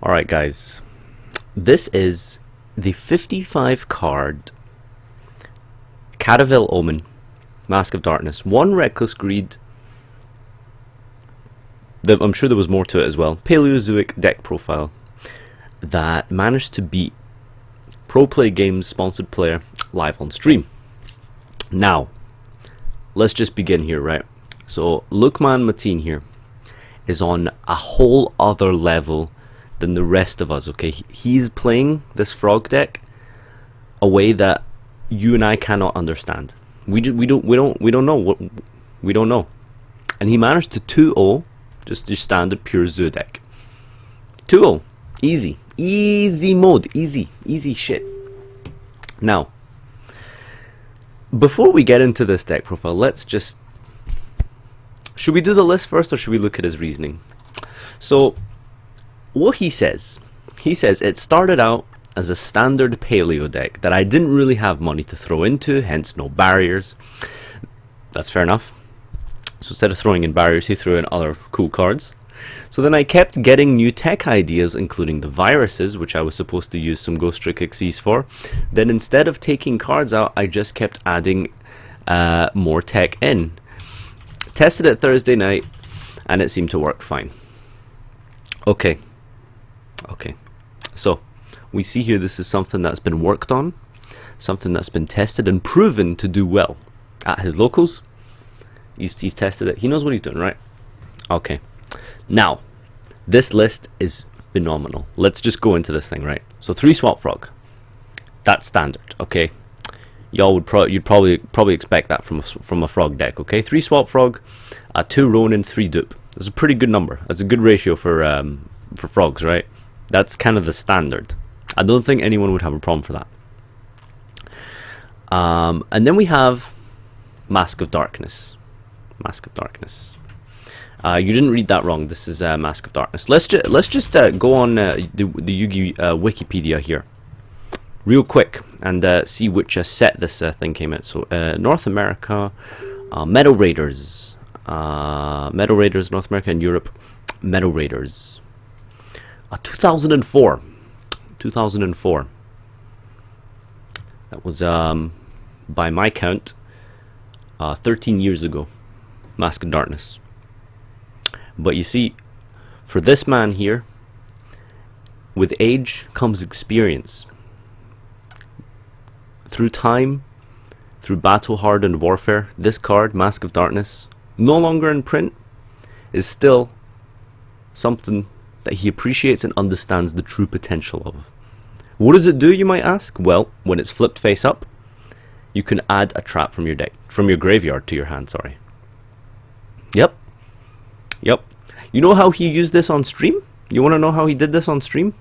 Alright guys, this is the 55 card Caravel Omen, Mask of Darkness, 1 Reckless Greed. I'm sure there was more to it as well. Paleozoic deck profile that managed to beat Pro Play Games sponsored player live on stream. Now, let's just begin here, right? So Luqman Mateen here is on a whole other level than the rest of us, okay? He's playing this frog deck a way that you and I cannot understand. We don't know. And he managed to 2-0 just your standard pure zoo deck. 2-0, easy mode, easy shit. Now, before we get into this deck profile, let's just, should we do the list first or should we look at his reasoning? So what he says it started out as a standard paleo deck that I didn't really have money to throw into, hence no barriers. That's fair enough. So instead of throwing in barriers, he threw in other cool cards. So then I kept getting new tech ideas, including the viruses, which I was supposed to use some Ghost Trick Xyz for. Then instead of taking cards out, I just kept adding more tech in. Tested it Thursday night, and it seemed to work fine. Okay, so we see here this is something that's been worked on, something that's been tested and proven to do well at his locals. He's tested it. He knows what he's doing, right? Okay. Now, this list is phenomenal. Let's just go into this thing, right? So 3 Swap Frog. That's standard, okay? Y'all would you'd probably expect that from a frog deck, okay? 3 Swap Frog, 2 Ronin, 3 Dupe. That's a pretty good number. That's a good ratio for frogs, right? That's kind of the standard. I don't think anyone would have a problem for that. And then we have Mask of Darkness. Mask of Darkness. You didn't read that wrong. This is Mask of Darkness. Let's just go on the Yugi Wikipedia here, real quick, and see which set this thing came in. So North America, Meadow Raiders, North America and Europe, Meadow Raiders. 2004. That was by my count 13 years ago. Mask of Darkness. But you see, for this man here, with age comes experience. Through time, through battle-hardened warfare, this card, Mask of Darkness, no longer in print, is still something that he appreciates and understands the true potential of. What does it do, you might ask? Well, when it's flipped face up, you can add a trap from your deck, from your graveyard to your hand, sorry. Yep. You know how he used this on stream? You want to know how he did this on stream?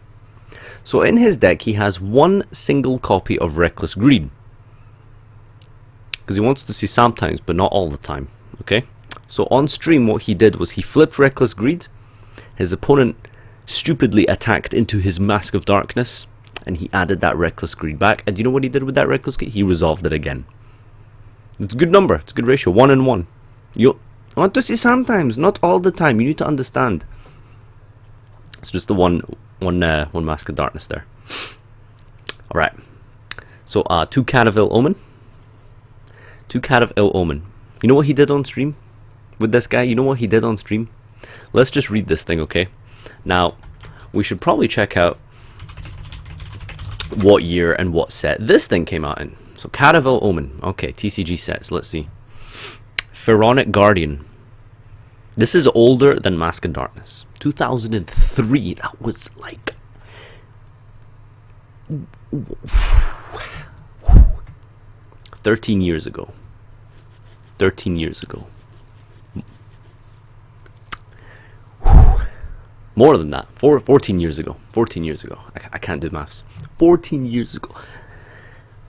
So in his deck, he has 1 single copy of Reckless Greed, because he wants to see sometimes, but not all the time, okay? So on stream, what he did was he flipped Reckless Greed. His opponent stupidly attacked into his Mask of Darkness, and he added that Reckless Greed back. And do you know what he did with that Reckless Greed? He resolved it again. It's a good number. It's a good ratio. 1 and 1. You want to see sometimes, not all the time. You need to understand. It's just the one Mask of Darkness there. All right. So 2 Caravel Omen. 2 Caravel Omen. You know what he did on stream with this guy? You know what he did on stream? Let's just read this thing, okay? Now, we should probably check out what year and what set this thing came out in. So Caravel Omen. Okay, TCG sets. Let's see. Pharaonic Guardian. This is older than Mask of Darkness. 2003. That was like 13 years ago. 13 years ago. More than that. 14 years ago. 14 years ago. I can't do maths. 14 years ago.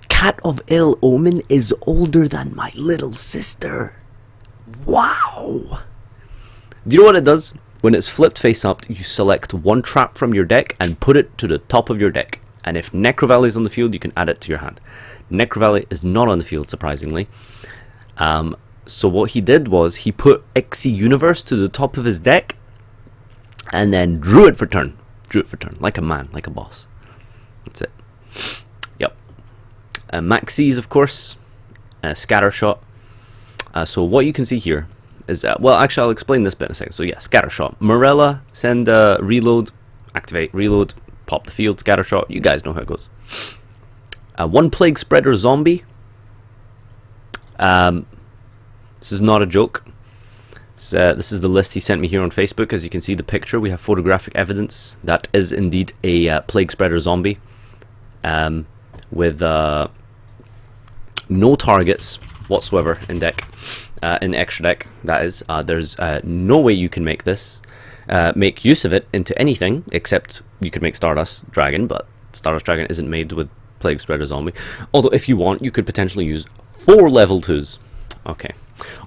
Cat of Ill Omen is older than my little sister. Wow. Do you know what it does? When it's flipped face up, you select 1 trap from your deck and put it to the top of your deck. And if Necrovalley is on the field, you can add it to your hand. Necrovalley is not on the field, surprisingly. So what he did was he put Xyz Universe to the top of his deck and then drew it for turn. Drew it for turn, like a man, like a boss. That's it. Yep. Maxis, of course. Scattershot. So what you can see here is, well, actually, I'll explain this bit in a second. So yeah, Scattershot. Morella, send reload, activate, reload, pop the field, Scattershot. You guys know how it goes. One Plague Spreader Zombie. This is not a joke. This is the list he sent me here on Facebook. As you can see the picture, we have photographic evidence that is indeed a Plague Spreader Zombie with no targets whatsoever in deck, in extra deck, that is. There's no way you can make this, make use of it into anything, except you could make Stardust Dragon, but Stardust Dragon isn't made with Plague Spreader Zombie. Although if you want, you could potentially use 4 level 2s. Okay.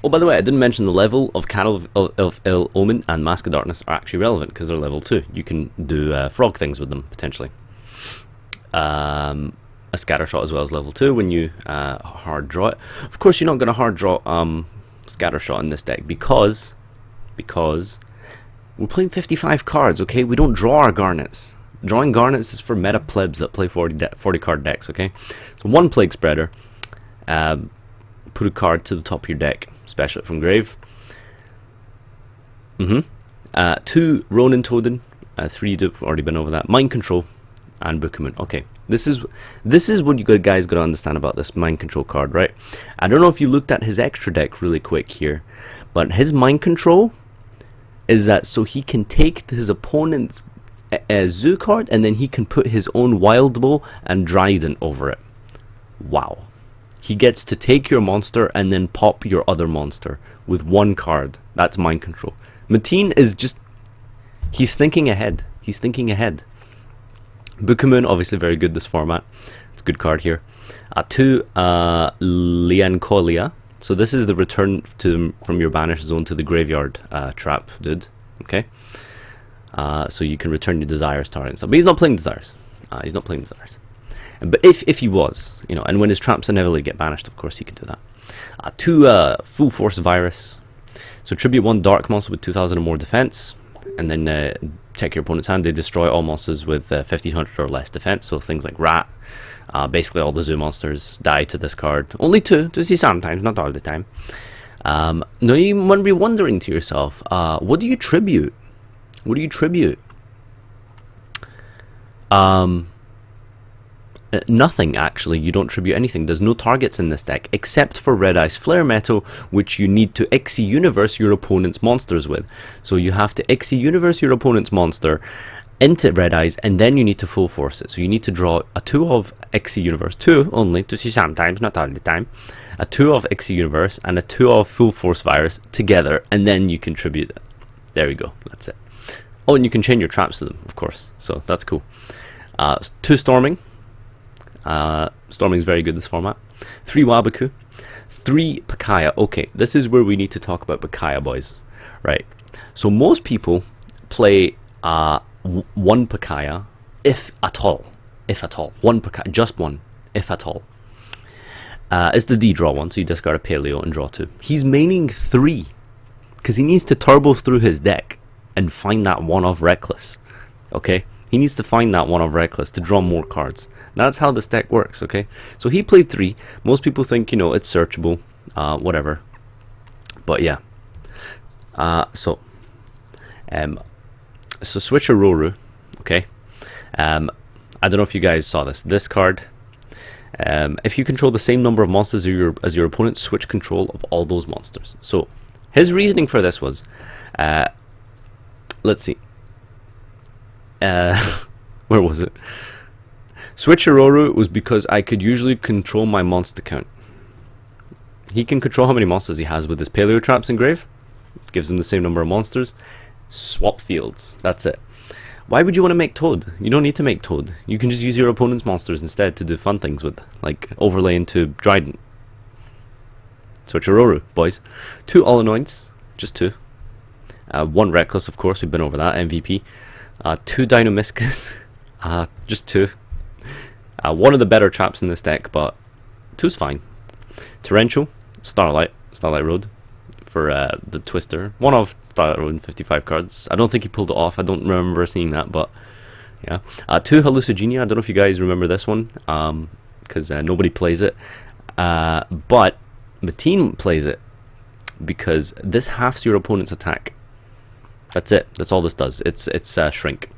Oh, by the way, I didn't mention the level of Cattle of Ill Omen and Mask of Darkness are actually relevant because they're level 2. You can do frog things with them, potentially. A Scattershot as well as level 2 when you hard draw it. Of course, you're not going to hard draw Scattershot in this deck because we're playing 55 cards, okay? We don't draw our Garnets. Drawing Garnets is for meta plebs that play 40 card decks, okay? So 1 Plague Spreader. Put a card to the top of your deck, special it from grave. 2 Ronin Toden. 3 Dupe, already been over that. Mind Control and Book of Moon. Okay, this is what you guys got to understand about this Mind Control card, right? I don't know if you looked at his extra deck really quick here, but his Mind Control is that so he can take his opponent's zoo card and then he can put his own Wild Bow and Dryden over it. Wow. He gets to take your monster and then pop your other monster with 1 card. That's Mind Control. Mateen is just, he's thinking ahead. He's thinking ahead. Book of Moon, obviously very good this format. It's a good card here. 2 Liancolia. So this is the return from your banished zone to the graveyard trap, dude. Okay. So you can return your desires target and stuff. But he's not playing desires. He's not playing desires. But if he was, you know, and when his traps inevitably get banished, of course he can do that. 2 Full Force Virus. So tribute 1 Dark Monster with 2,000 or more defense, and then check your opponent's hand. They destroy all monsters with 1,500 or less defense. So things like Rat, basically all the zoo monsters die to this card. Only 2, to see sometimes, not all the time. Now you might be wondering to yourself, what do you tribute? What do you tribute? Nothing, actually. You don't tribute anything. There's no targets in this deck except for Red Eyes Flare Metal, which you need to Xyz Universe your opponent's monsters with. So you have to Xyz Universe your opponent's monster into Red Eyes, and then you need to full force it. So you need to draw a 2 of Xyz Universe, 2 only, to see sometimes, not all the time. A 2 of Xyz Universe and a 2 of Full Force Virus together, and then you contribute it. There we go. That's it. Oh, and you can chain your traps to them, of course. So that's cool. 2 Storming. Storming is very good this format. 3 Wabaku. 3 Pakaya. Okay, this is where we need to talk about Pakaya, boys. Right. So most people play 1 Pakaya, if at all. If at all. 1 Pakaya. Just 1. If at all. It's the D-draw one, so you discard a Paleo and draw 2. He's maining 3. Because he needs to turbo through his deck and find that 1 of Reckless. Okay? He needs to find that 1 of Reckless to draw more cards. That's how this deck works, okay? So he played 3. Most people think, you know, it's searchable, whatever. But yeah. So Switcher Roru, okay? I don't know if you guys saw this. This card, if you control the same number of monsters as your opponent, switch control of all those monsters. So his reasoning for this was, let's see. Where was it? Switcheroru was because I could usually control my monster count. He can control how many monsters he has with his Paleo traps in grave. Gives him the same number of monsters. Swap fields. That's it. Why would you want to make Toad? You don't need to make Toad. You can just use your opponent's monsters instead to do fun things with, like overlay into Dryden. Switcheroru, boys. 2 All-Anoints. Just 2. 1 Reckless, of course. We've been over that. MVP. 2 Dinomiscus. Just 2. One of the better traps in this deck, but 2's fine. Torrential, Starlight Road for the Twister. 1 of Starlight Road in 55 cards. I don't think he pulled it off. I don't remember seeing that, but Yeah. 2 Hallucigenia. I don't know if you guys remember this one, because nobody plays it. But Mateen plays it because this halves your opponent's attack. That's it. That's all this does. It's shrink.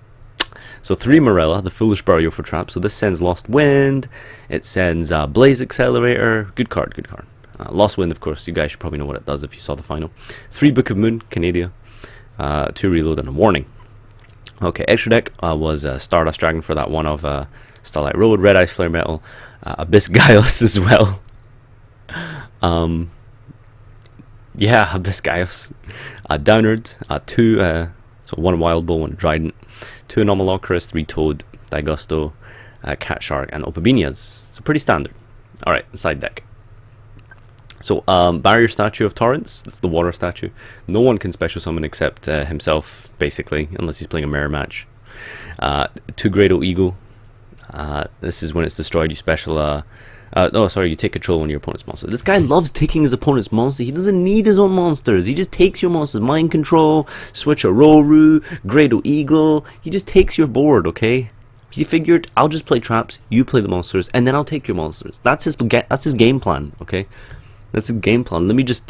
So 3 Morella, the Foolish Burial for Trap. So this sends Lost Wind. It sends Blaze Accelerator. Good card, good card. Lost Wind, of course. You guys should probably know what it does if you saw the final. 3 Book of Moon, Canadia. 2 Reload and a Warning. Okay, extra deck was Stardust Dragon for that one of Starlight Road, Red Ice Flare Metal, Abyss Gaius as well. Yeah, Abyss Gaius. Downward, 2, so 1 Wild Bull, 1 Trident, 2 Anomalocaris, 3 Toad, Daigusto, Cat Shark, and Opabinias. So pretty standard. Alright, side deck. So, Barrier Statue of Torrents, that's the water statue. No one can special summon except himself, basically, unless he's playing a mirror match. 2 Grado Eagle. This is when it's destroyed, you special... you take control of one of your opponent's monsters. This guy loves taking his opponent's monster. He doesn't need his own monsters. He just takes your monsters. Mind Control, Switcheroo, Grado Eagle. He just takes your board, okay? He figured, I'll just play traps, you play the monsters, and then I'll take your monsters. That's his game plan, okay? That's his game plan. Let me just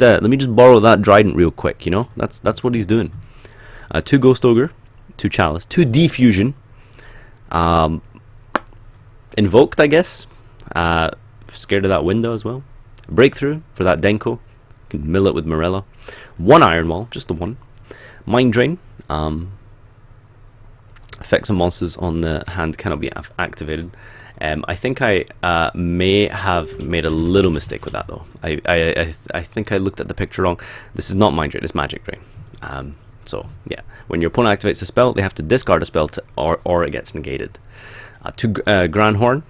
borrow that Trident real quick, you know? That's what he's doing. 2 Ghost Ogre, 2 Chalice, 2 Defusion. Invoked, I guess. Scared of that window as well. Breakthrough for that Denko. You can mill it with Morella. 1 Iron Wall, just the 1. Mind Drain. Effects on monsters on the hand cannot be activated. I think I may have made a little mistake with that though. I think I looked at the picture wrong. This is not Mind Drain, it's Magic Drain. So yeah, when your opponent activates a spell, they have to discard a spell or it gets negated. 2 Grand Horn,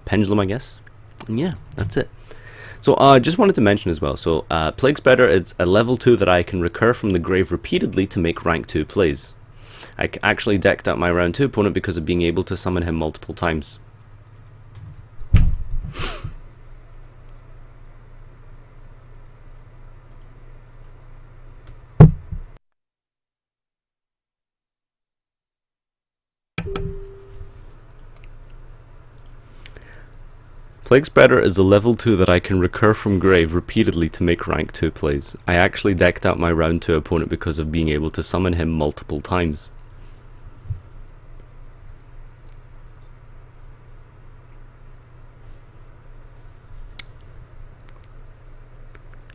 Pendulum, I guess. And yeah, that's it. So just wanted to mention as well, so Plague Spreader, it's a level 2 that I can recur from the grave repeatedly to make rank 2 plays. I actually decked out my round 2 opponent because of being able to summon him multiple times. Plague Spreader is a level 2 that I can recur from grave repeatedly to make rank 2 plays. I actually decked out my round 2 opponent because of being able to summon him multiple times.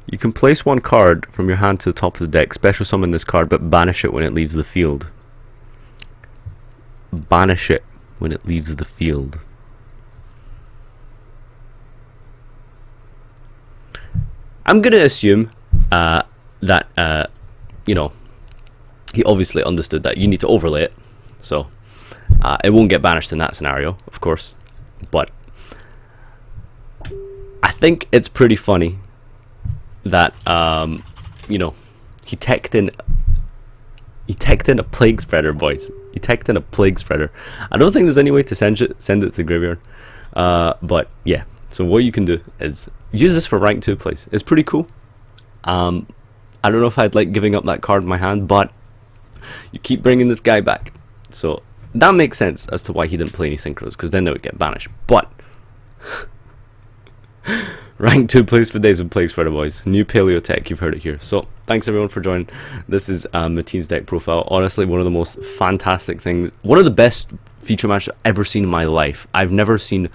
You can place 1 card from your hand to the top of the deck, special summon this card, but banish it when it leaves the field. Banish it when it leaves the field. I'm going to assume that, you know, he obviously understood that you need to overlay it. So, it won't get banished in that scenario, of course. But, I think it's pretty funny that, you know, he teched in a Plague Spreader, boys. He teched in a Plague Spreader. I don't think there's any way to send it to the graveyard. But, yeah. So what you can do is use this for rank 2 plays. It's pretty cool. I don't know if I'd like giving up that card in my hand, but you keep bringing this guy back. So that makes sense as to why he didn't play any synchros, because then they would get banished. But rank 2 plays for days with Plague Spreader, boys. New Paleo Tech, you've heard it here. So thanks everyone for joining. This is Mateen's deck profile. Honestly, one of the most fantastic things, one of the best feature matches I've ever seen in my life. I've never seen...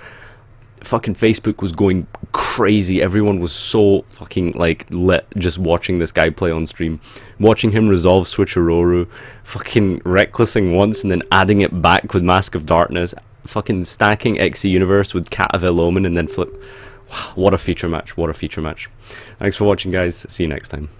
Fucking Facebook was going crazy. Everyone was so fucking like lit just watching this guy play on stream, watching him resolve Switcheroo, fucking recklessing once and then adding it back with Mask of Darkness, fucking stacking XE Universe with Cat of Ill Omen and then flip. Wow, what a feature match, what a feature match. Thanks for watching, guys. See you next time.